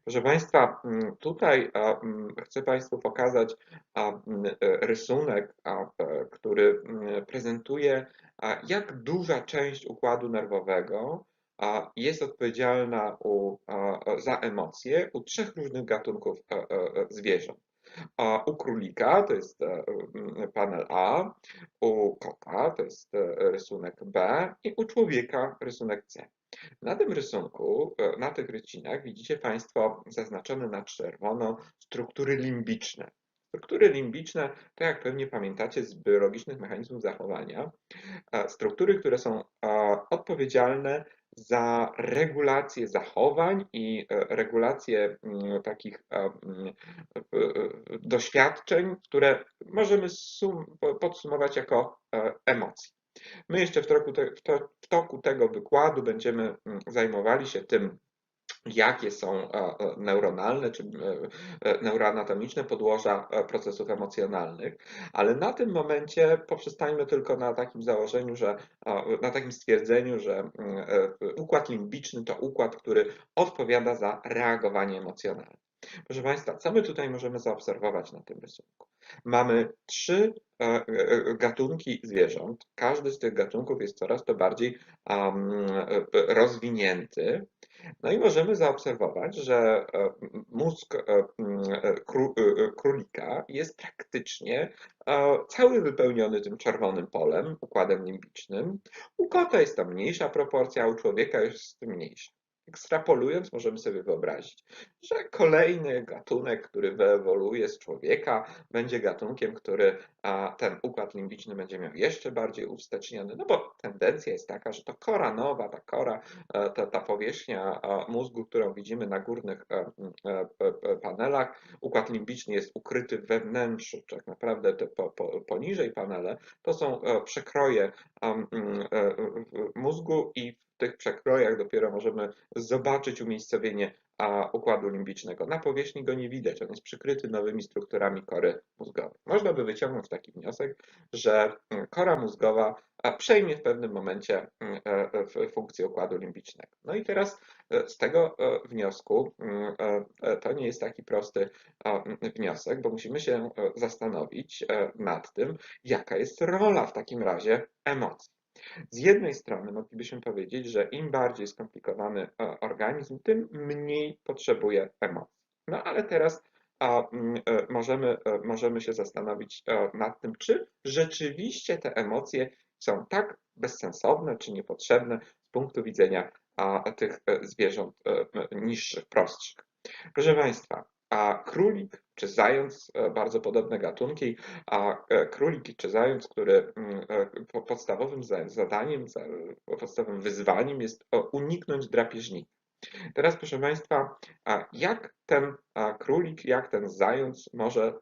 Proszę Państwa, tutaj chcę Państwu pokazać rysunek, który prezentuje, jak duża część układu nerwowego jest odpowiedzialna za emocje u trzech różnych gatunków zwierząt. U królika to jest panel A, u kota to jest rysunek B i u człowieka rysunek C. Na tym rysunku, na tych rycinach widzicie Państwo zaznaczone na czerwono struktury limbiczne. Struktury limbiczne, tak jak pewnie pamiętacie z biologicznych mechanizmów zachowania, struktury, które są odpowiedzialne za regulację zachowań i regulację takich doświadczeń, które możemy podsumować jako emocje. My jeszcze w toku tego wykładu będziemy zajmowali się tym, jakie są neuronalne czy neuroanatomiczne podłoża procesów emocjonalnych, ale na tym momencie poprzestańmy tylko na takim założeniu, na takim stwierdzeniu, że układ limbiczny to układ, który odpowiada za reagowanie emocjonalne. Proszę Państwa, co my tutaj możemy zaobserwować na tym rysunku? Mamy trzy gatunki zwierząt. Każdy z tych gatunków jest coraz to bardziej rozwinięty. No i możemy zaobserwować, że mózg królika jest praktycznie cały wypełniony tym czerwonym polem, układem limbicznym. U kota jest to mniejsza proporcja, a u człowieka jest mniejsza. Ekstrapolując, możemy sobie wyobrazić, że kolejny gatunek, który wyewoluuje z człowieka, będzie gatunkiem, który ten układ limbiczny będzie miał jeszcze bardziej uwsteczniony, no bo tendencja jest taka, że to kora nowa, ta powierzchnia mózgu, którą widzimy na górnych panelach, układ limbiczny jest ukryty we wnętrzu, tak naprawdę te poniżej panele to są przekroje mózgu i w tych przekrojach dopiero możemy zobaczyć umiejscowienie układu limbicznego. Na powierzchni go nie widać, on jest przykryty nowymi strukturami kory mózgowej. Można by wyciągnąć taki wniosek, że kora mózgowa przejmie w pewnym momencie funkcję układu limbicznego. No i teraz z tego wniosku to nie jest taki prosty wniosek, bo musimy się zastanowić nad tym, jaka jest rola w takim razie emocji. Z jednej strony moglibyśmy powiedzieć, że im bardziej skomplikowany organizm, tym mniej potrzebuje emocji. No ale teraz możemy się zastanowić nad tym, czy rzeczywiście te emocje są tak bezsensowne czy niepotrzebne z punktu widzenia tych zwierząt niższych, prostszych. Proszę Państwa, a królik czy zając, bardzo podobne gatunki, a królik czy zając, który podstawowym zadaniem, podstawowym wyzwaniem jest uniknąć drapieżnika. Teraz, proszę Państwa, jak ten królik, jak ten zając może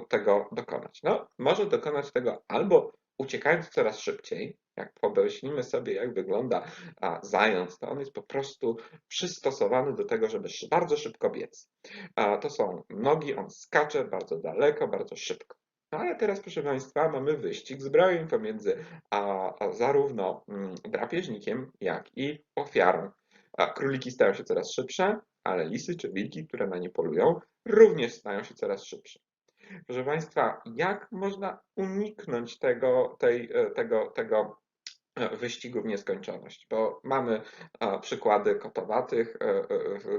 tego dokonać? No, może dokonać tego albo uciekając coraz szybciej. Jak pomyślimy sobie, jak wygląda zając, to on jest po prostu przystosowany do tego, żeby bardzo szybko biec. To są nogi, on skacze bardzo daleko, bardzo szybko. No ale teraz, proszę Państwa, mamy wyścig zbrojeń pomiędzy zarówno drapieżnikiem, jak i ofiarą. Króliki stają się coraz szybsze, ale lisy czy wilki, które na nie polują, również stają się coraz szybsze. Proszę Państwa, jak można uniknąć tego wyścigu w nieskończoność? Bo mamy przykłady kotowatych,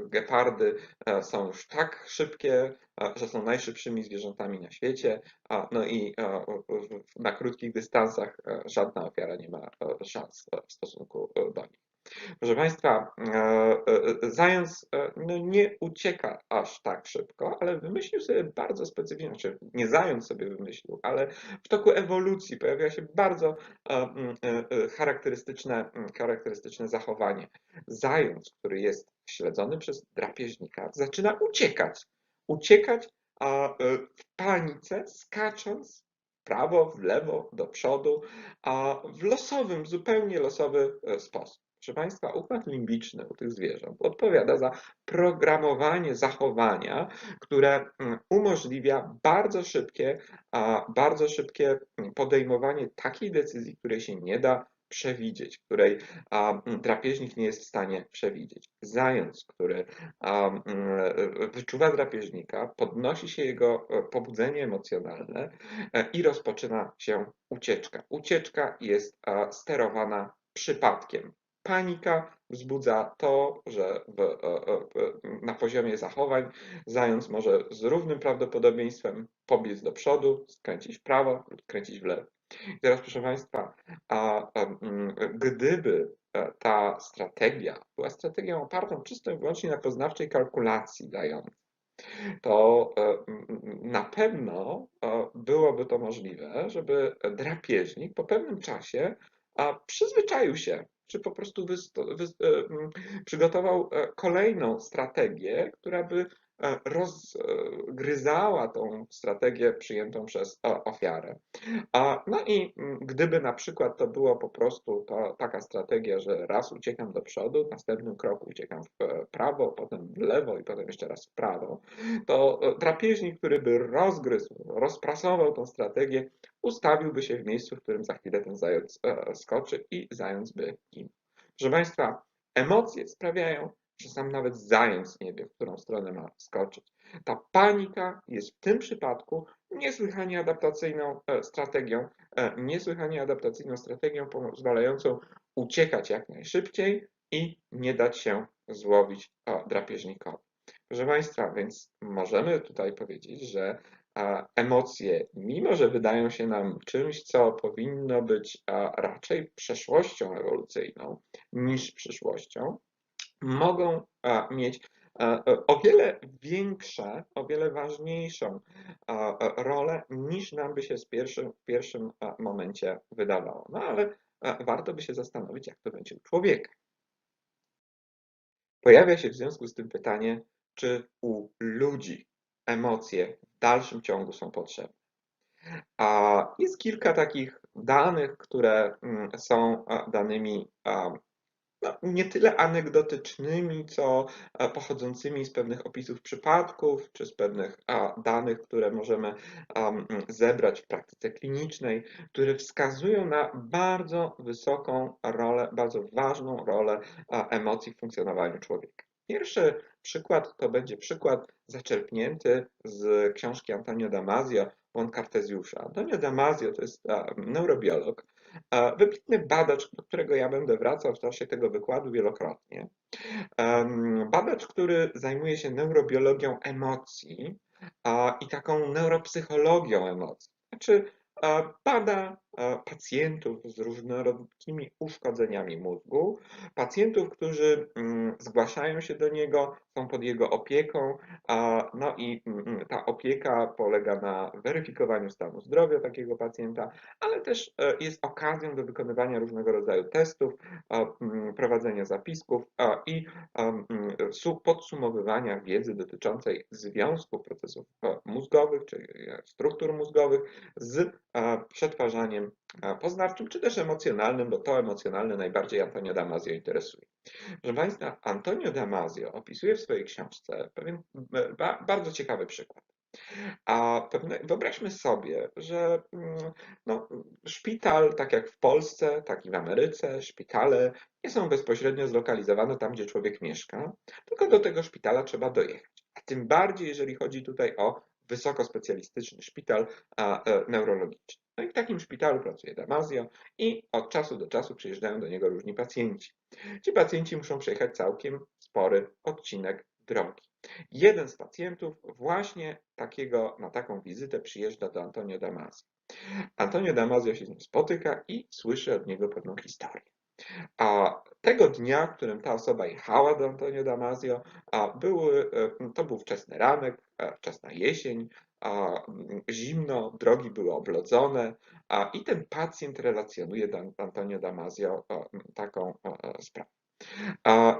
gepardy są już tak szybkie, że są najszybszymi zwierzętami na świecie, no i na krótkich dystansach żadna ofiara nie ma szans w stosunku do nich. Proszę Państwa, zając no nie ucieka aż tak szybko, ale wymyślił sobie bardzo specyficzne, znaczy nie zając sobie wymyślił, ale w toku ewolucji pojawia się bardzo charakterystyczne zachowanie. Zając, który jest śledzony przez drapieżnika, zaczyna uciekać. Uciekać w panice, skacząc w prawo, w lewo, do przodu, w zupełnie losowy sposób. Proszę Państwa, układ limbiczny u tych zwierząt odpowiada za programowanie zachowania, które umożliwia bardzo szybkie podejmowanie takiej decyzji, której się nie da przewidzieć, której drapieżnik nie jest w stanie przewidzieć. Zając, który wyczuwa drapieżnika, podnosi się jego pobudzenie emocjonalne i rozpoczyna się ucieczka. Ucieczka jest sterowana przypadkiem. Panika wzbudza to, że na poziomie zachowań zając może z równym prawdopodobieństwem pobiec do przodu, skręcić w prawo lub skręcić w lewo. I teraz, proszę Państwa, gdyby ta strategia była strategią opartą czysto i wyłącznie na poznawczej kalkulacji zająca, to na pewno byłoby to możliwe, żeby drapieżnik po pewnym czasie przyzwyczaił się, czy po prostu przygotował kolejną strategię, która by rozgryzała tą strategię przyjętą przez ofiarę. No i gdyby na przykład to było po prostu taka strategia, że raz uciekam do przodu, w następnym kroku uciekam w prawo, potem w lewo i potem jeszcze raz w prawo, to drapieżnik, który by rozgryzł, rozprasował tą strategię, ustawiłby się w miejscu, w którym za chwilę ten zając skoczy i zając by ginął. Proszę Państwa, emocje sprawiają, że sam nawet zając nie wie, w którą stronę ma skoczyć. Ta panika jest w tym przypadku niesłychanie adaptacyjną strategią pozwalającą uciekać jak najszybciej i nie dać się złowić drapieżnikowi. Proszę Państwa, więc możemy tutaj powiedzieć, że emocje, mimo że wydają się nam czymś, co powinno być raczej przeszłością ewolucyjną niż przyszłością, mogą mieć o wiele większe, o wiele ważniejszą rolę niż nam by się w pierwszym momencie wydawało. No ale warto by się zastanowić, jak to będzie u człowieka. Pojawia się w związku z tym pytanie, czy u ludzi emocje w dalszym ciągu są potrzebne. Jest kilka takich danych, które są danymi nie tyle anegdotycznymi, co pochodzącymi z pewnych opisów przypadków, czy z pewnych danych, które możemy zebrać w praktyce klinicznej, które wskazują na bardzo wysoką rolę, bardzo ważną rolę emocji w funkcjonowaniu człowieka. Pierwszy przykład to będzie przykład zaczerpnięty z książki Antonio Damasio von Cartesiusza. Antonio Damasio to jest neurobiolog, wybitny badacz, do którego ja będę wracał w czasie tego wykładu wielokrotnie. Badacz, który zajmuje się neurobiologią emocji i taką neuropsychologią emocji. Znaczy bada pacjentów z różnorakimi uszkodzeniami mózgu, pacjentów, którzy zgłaszają się do niego, są pod jego opieką, no i ta opieka polega na weryfikowaniu stanu zdrowia takiego pacjenta, ale też jest okazją do wykonywania różnego rodzaju testów, prowadzenia zapisków i podsumowywania wiedzy dotyczącej związku procesów mózgowych czy struktur mózgowych z przetwarzaniem poznawczym czy też emocjonalnym, bo to emocjonalne najbardziej Antonio Damasio interesuje. Proszę Państwa, Antonio Damasio opisuje w swojej książce pewien bardzo ciekawy przykład. Wyobraźmy sobie, że no, szpital, tak jak w Polsce, tak i w Ameryce, szpitale nie są bezpośrednio zlokalizowane tam, gdzie człowiek mieszka, tylko do tego szpitala trzeba dojechać. A tym bardziej, jeżeli chodzi tutaj o wysokospecjalistyczny szpital neurologiczny. No i w takim szpitalu pracuje Damasio i od czasu do czasu przyjeżdżają do niego różni pacjenci. Ci pacjenci muszą przejechać całkiem spory odcinek drogi. Jeden z pacjentów właśnie na taką wizytę przyjeżdża do Antonio Damasio. Antonio Damasio się z nim spotyka i słyszy od niego pewną historię. A tego dnia, w którym ta osoba jechała do Antonio Damasio, to był wczesny ranek, wczesna jesień, zimno, drogi były oblodzone i ten pacjent relacjonuje do Antonio Damasio taką sprawę.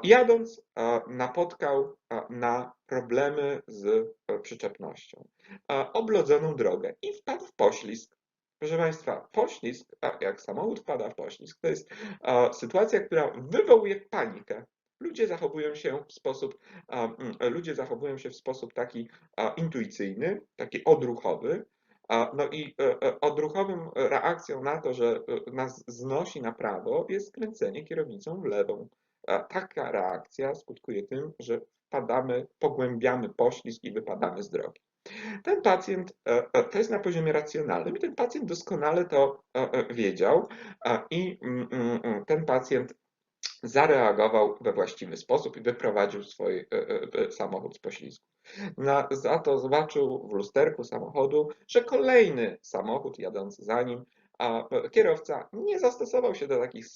Jadąc, napotkał na problemy z przyczepnością, oblodzoną drogę i wpadł w poślizg. Proszę Państwa, poślizg, jak samochód wpada w poślizg, to jest sytuacja, która wywołuje panikę. Ludzie zachowują się w sposób taki intuicyjny, taki odruchowy, No i odruchową reakcją na to, że nas znosi na prawo, jest skręcenie kierownicą w lewą. Taka reakcja skutkuje tym, że pogłębiamy poślizg i wypadamy z drogi. Ten pacjent, to jest na poziomie racjonalnym i ten pacjent doskonale to wiedział i ten pacjent zareagował we właściwy sposób i wyprowadził swój samochód z poślizgu. Za to zobaczył w lusterku samochodu, że kolejny samochód jadący za nim, a kierowca nie zastosował się do takich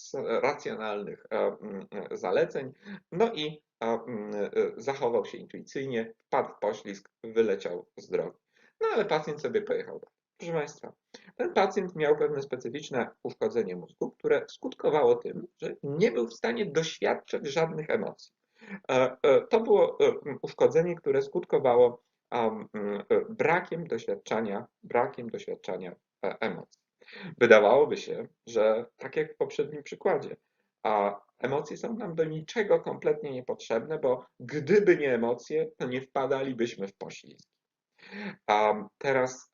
racjonalnych zaleceń, no i zachował się intuicyjnie, wpadł w poślizg, wyleciał z drogi. No ale pacjent sobie pojechał dalej. Proszę Państwa, ten pacjent miał pewne specyficzne uszkodzenie mózgu, które skutkowało tym, że nie był w stanie doświadczać żadnych emocji. To było uszkodzenie, które skutkowało brakiem doświadczania emocji. Wydawałoby się, że tak jak w poprzednim przykładzie, a emocje są nam do niczego kompletnie niepotrzebne, bo gdyby nie emocje, to nie wpadalibyśmy w poślizg. Teraz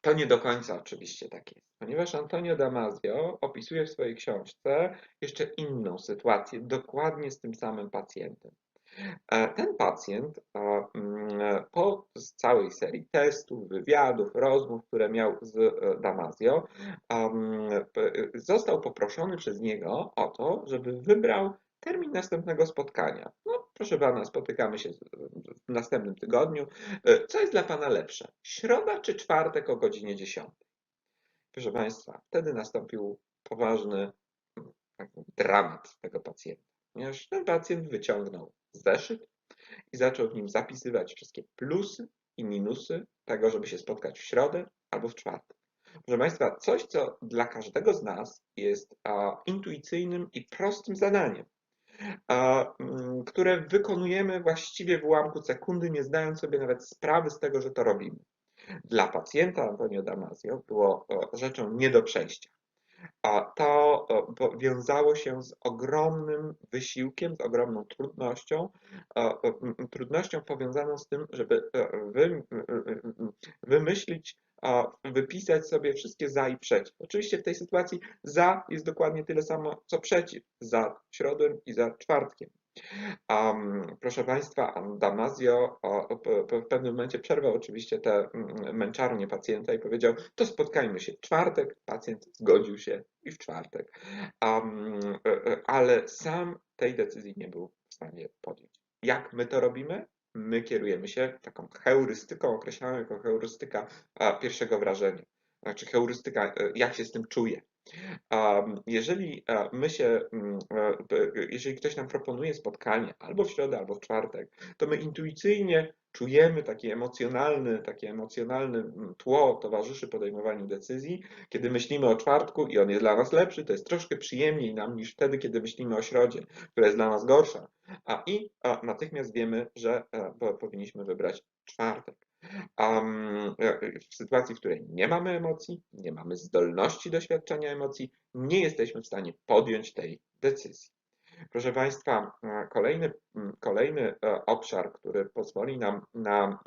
to nie do końca oczywiście tak jest, ponieważ Antonio Damasio opisuje w swojej książce jeszcze inną sytuację, dokładnie z tym samym pacjentem. Ten pacjent po całej serii testów, wywiadów, rozmów, które miał z Damasio, został poproszony przez niego o to, żeby wybrał termin następnego spotkania. No, proszę pana, spotykamy się w następnym tygodniu. Co jest dla pana lepsze? Środa czy czwartek o godzinie 10? Proszę państwa, wtedy nastąpił poważny dramat tego pacjenta, ponieważ ten pacjent wyciągnął zeszyt i zaczął w nim zapisywać wszystkie plusy i minusy tego, żeby się spotkać w środę albo w czwartek. Proszę Państwa, coś, co dla każdego z nas jest intuicyjnym i prostym zadaniem, które wykonujemy właściwie w ułamku sekundy, nie zdając sobie nawet sprawy z tego, że to robimy. Dla pacjenta Antonio Damasio było rzeczą nie do przejścia. A to wiązało się z ogromnym wysiłkiem, z ogromną trudnością powiązaną z tym, żeby wymyślić, wypisać sobie wszystkie za i przeciw. Oczywiście w tej sytuacji za jest dokładnie tyle samo, co przeciw. Za środą i za czwartkiem. Proszę Państwa, Damasio w pewnym momencie przerwał oczywiście te męczarnie pacjenta i powiedział, to spotkajmy się w czwartek. Pacjent zgodził się i w czwartek, ale sam tej decyzji nie był w stanie podjąć. Jak my to robimy? My kierujemy się taką heurystyką, określaną jako heurystyka pierwszego wrażenia. Znaczy heurystyka, jak się z tym czuję. Jeżeli jeżeli ktoś nam proponuje spotkanie albo w środę, albo w czwartek, to my intuicyjnie czujemy takie emocjonalne tło towarzyszy podejmowaniu decyzji. Kiedy myślimy o czwartku i on jest dla nas lepszy, to jest troszkę przyjemniej nam niż wtedy, kiedy myślimy o środzie, która jest dla nas gorsza. Natychmiast wiemy, że powinniśmy wybrać czwartek. W sytuacji, w której nie mamy emocji, nie mamy zdolności doświadczenia emocji, nie jesteśmy w stanie podjąć tej decyzji. Proszę Państwa, kolejny obszar, który pozwoli nam na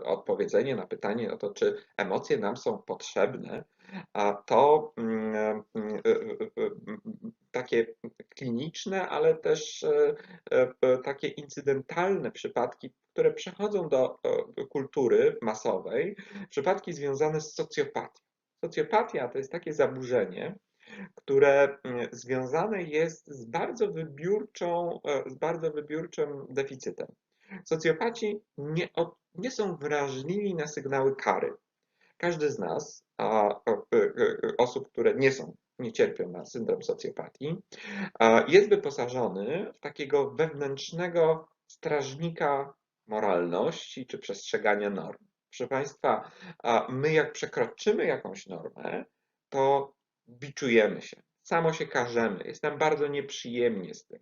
odpowiedzenie na pytanie o to, czy emocje nam są potrzebne, to takie kliniczne, ale też takie incydentalne przypadki, które przechodzą do kultury masowej, przypadki związane z socjopatią. Socjopatia to jest takie zaburzenie, które związane jest z bardzo wybiórczym deficytem. Socjopaci nie są wrażliwi na sygnały kary. Każdy z nas, osób, które nie cierpią na syndrom socjopatii, jest wyposażony w takiego wewnętrznego strażnika moralności czy przestrzegania norm. Proszę Państwa, my jak przekroczymy jakąś normę, to biczujemy się, samo się karzemy, jest nam bardzo nieprzyjemnie z tym.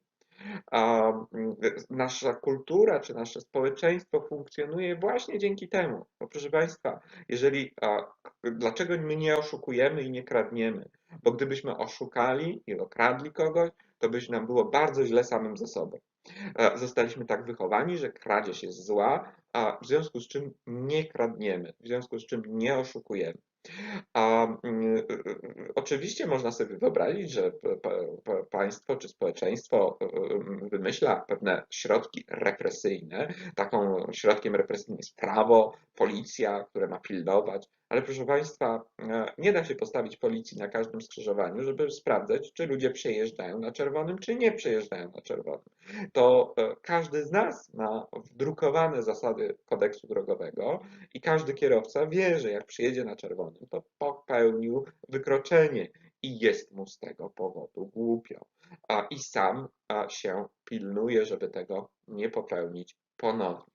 Nasza kultura czy nasze społeczeństwo funkcjonuje właśnie dzięki temu. Bo proszę Państwa, dlaczego my nie oszukujemy i nie kradniemy? Bo gdybyśmy oszukali i okradli kogoś, to by nam było bardzo źle samym ze sobą. Zostaliśmy tak wychowani, że kradzież jest zła, a w związku z czym nie kradniemy, w związku z czym nie oszukujemy. Oczywiście można sobie wyobrazić, że państwo czy społeczeństwo wymyśla pewne środki represyjne. Taką środkiem represyjnym jest prawo, policja, które ma pilnować. Ale proszę Państwa, nie da się postawić policji na każdym skrzyżowaniu, żeby sprawdzać, czy ludzie przejeżdżają na czerwonym, czy nie przejeżdżają na czerwonym. To każdy z nas ma wdrukowane zasady kodeksu drogowego i każdy kierowca wie, że jak przyjedzie na czerwonym, to popełnił wykroczenie i jest mu z tego powodu głupio. I sam się pilnuje, żeby tego nie popełnić ponownie.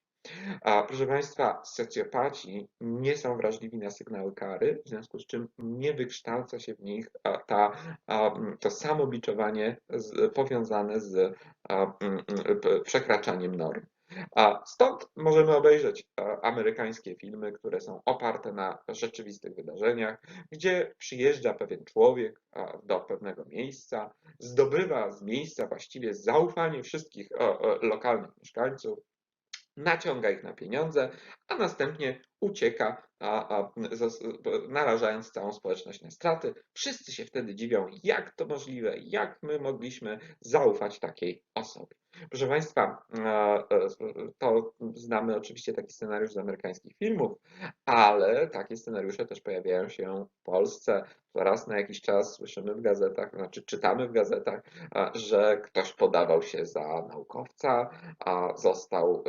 Proszę Państwa, socjopaci nie są wrażliwi na sygnały kary, w związku z czym nie wykształca się w nich to samobiczowanie powiązane z przekraczaniem norm. Stąd możemy obejrzeć amerykańskie filmy, które są oparte na rzeczywistych wydarzeniach, gdzie przyjeżdża pewien człowiek do pewnego miejsca, zdobywa z miejsca właściwie zaufanie wszystkich lokalnych mieszkańców, naciąga ich na pieniądze, a następnie ucieka, narażając całą społeczność na straty. Wszyscy się wtedy dziwią, jak to możliwe, jak my mogliśmy zaufać takiej osobie. Proszę Państwa, to znamy oczywiście taki scenariusz z amerykańskich filmów, ale takie scenariusze też pojawiają się w Polsce. Raz na jakiś czas słyszymy w gazetach, znaczy czytamy w gazetach, że ktoś podawał się za naukowca, a został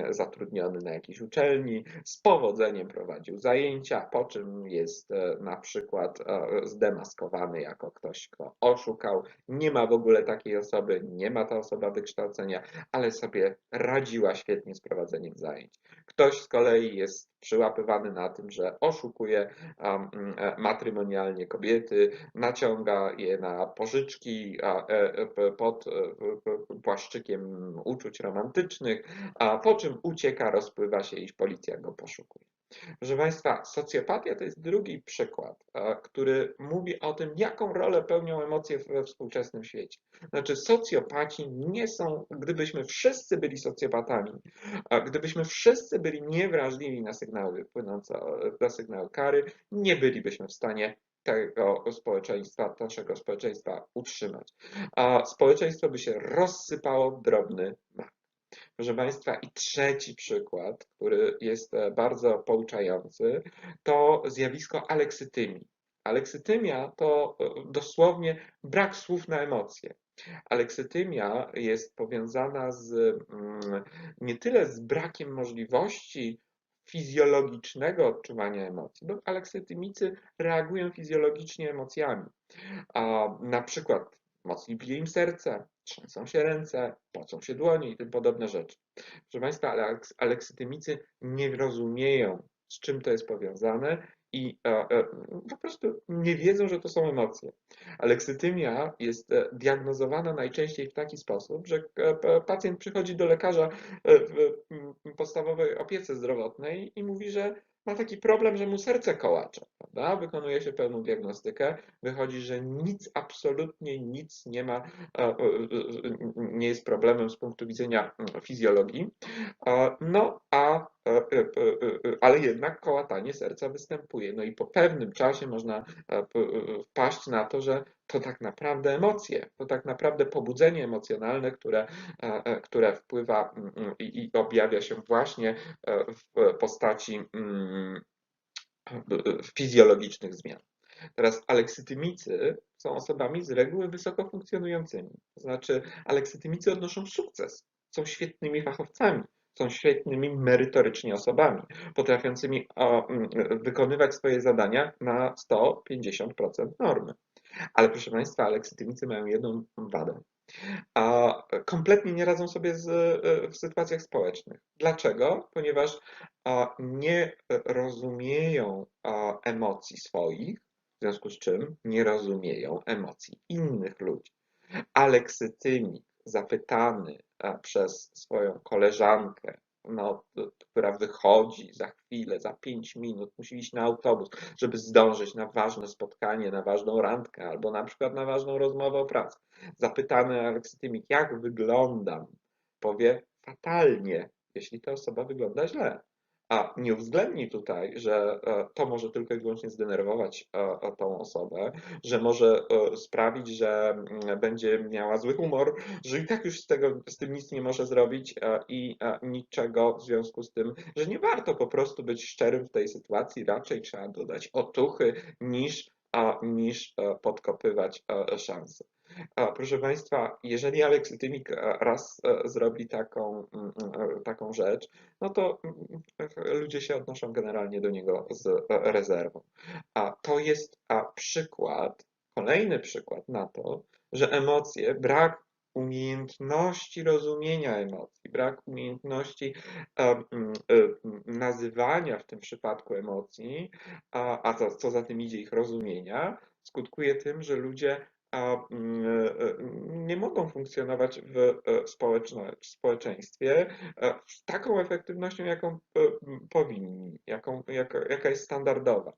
zatrudniony na jakiejś uczelni, z powodzeniem prowadził zajęcia, po czym jest na przykład zdemaskowany jako ktoś, kto oszukał. Nie ma w ogóle takiej osoby, nie ma ta osoba wykształcenia, ale sobie radziła świetnie z prowadzeniem zajęć. Ktoś z kolei jest przyłapywany na tym, że oszukuje matrymonialnie kobiety, naciąga je na pożyczki pod płaszczykiem uczuć romantycznych, a po czym ucieka, rozpływa się i policja go poszukuje. Proszę Państwa, socjopatia to jest drugi przykład, który mówi o tym, jaką rolę pełnią emocje we współczesnym świecie. Znaczy, socjopaci nie są, gdybyśmy wszyscy byli socjopatami, gdybyśmy wszyscy byli niewrażliwi na sygnały płynące, na sygnały kary, nie bylibyśmy w stanie tego społeczeństwa, naszego społeczeństwa utrzymać. A społeczeństwo by się rozsypało w drobny mak. Proszę Państwa, i trzeci przykład, który jest bardzo pouczający, to zjawisko aleksytymii. Aleksytymia to dosłownie brak słów na emocje. Aleksytymia jest powiązana nie tyle z brakiem możliwości fizjologicznego odczuwania emocji, bo aleksytymicy reagują fizjologicznie emocjami. Na przykład mocniej bije im serce, trzęsą się ręce, pocą się dłonie i tym podobne rzeczy. Proszę Państwa, ale aleksytymicy nie rozumieją, z czym to jest powiązane i po prostu nie wiedzą, że to są emocje. Aleksytymia jest diagnozowana najczęściej w taki sposób, że pacjent przychodzi do lekarza w podstawowej opiece zdrowotnej i mówi, że ma taki problem, że mu serce kołacze, prawda? Wykonuje się pełną diagnostykę, wychodzi, że nic, absolutnie nic nie ma, nie jest problemem z punktu widzenia fizjologii, no ale jednak kołatanie serca występuje. No i po pewnym czasie można wpaść na to, że to tak naprawdę emocje, to tak naprawdę pobudzenie emocjonalne, które wpływa i objawia się właśnie w postaci fizjologicznych zmian. Teraz aleksytymicy są osobami z reguły wysoko funkcjonującymi. To znaczy aleksytymicy odnoszą sukces, są świetnymi fachowcami, są świetnymi merytorycznie osobami, potrafiącymi wykonywać swoje zadania na 150% normy. Ale proszę Państwa, aleksytymicy mają jedną wadę. Kompletnie nie radzą sobie w sytuacjach społecznych. Dlaczego? Ponieważ nie rozumieją emocji swoich, w związku z czym nie rozumieją emocji innych ludzi. Aleksytymik zapytany przez swoją koleżankę, no, która wychodzi za chwilę, za 5 minut, musi iść na autobus, żeby zdążyć na ważne spotkanie, na ważną randkę albo na przykład na ważną rozmowę o pracy. Zapytany aleksytymik, jak wyglądam, odpowie fatalnie, jeśli ta osoba wygląda źle. A nie uwzględni tutaj, że to może tylko i wyłącznie zdenerwować tą osobę, że może sprawić, że będzie miała zły humor, że i tak już z tym nic nie może zrobić i niczego w związku z tym, że nie warto po prostu być szczerym w tej sytuacji, raczej trzeba dodać otuchy niż podkopywać szanse. Proszę Państwa, jeżeli Alex Tymik raz zrobi taką rzecz, no to ludzie się odnoszą generalnie do niego z rezerwą. A to jest kolejny przykład na to, że emocje, brak umiejętności rozumienia emocji, brak umiejętności nazywania w tym przypadku emocji, a co za tym idzie ich rozumienia, skutkuje tym, że ludzie nie mogą funkcjonować w społeczeństwie z taką efektywnością, jaką powinni, jaka jest standardowa.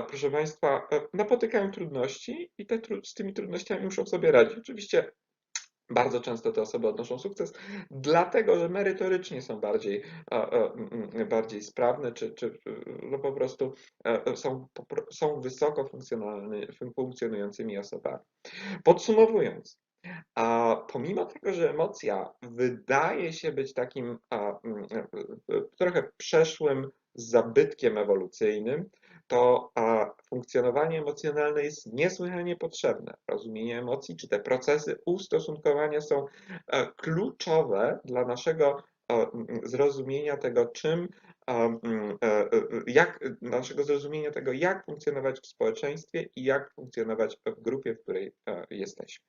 Proszę Państwa, napotykają trudności i z tymi trudnościami muszą sobie radzić. Oczywiście bardzo często te osoby odnoszą sukces, dlatego że merytorycznie są bardziej sprawne, czy no po prostu są wysoko funkcjonującymi osobami. Podsumowując, a pomimo tego, że emocja wydaje się być takim trochę przeszłym zabytkiem ewolucyjnym, to funkcjonowanie emocjonalne jest niesłychanie potrzebne. Rozumienie emocji, czy te procesy ustosunkowania są kluczowe dla naszego zrozumienia tego, naszego zrozumienia tego, jak funkcjonować w społeczeństwie i jak funkcjonować w grupie, w której jesteśmy.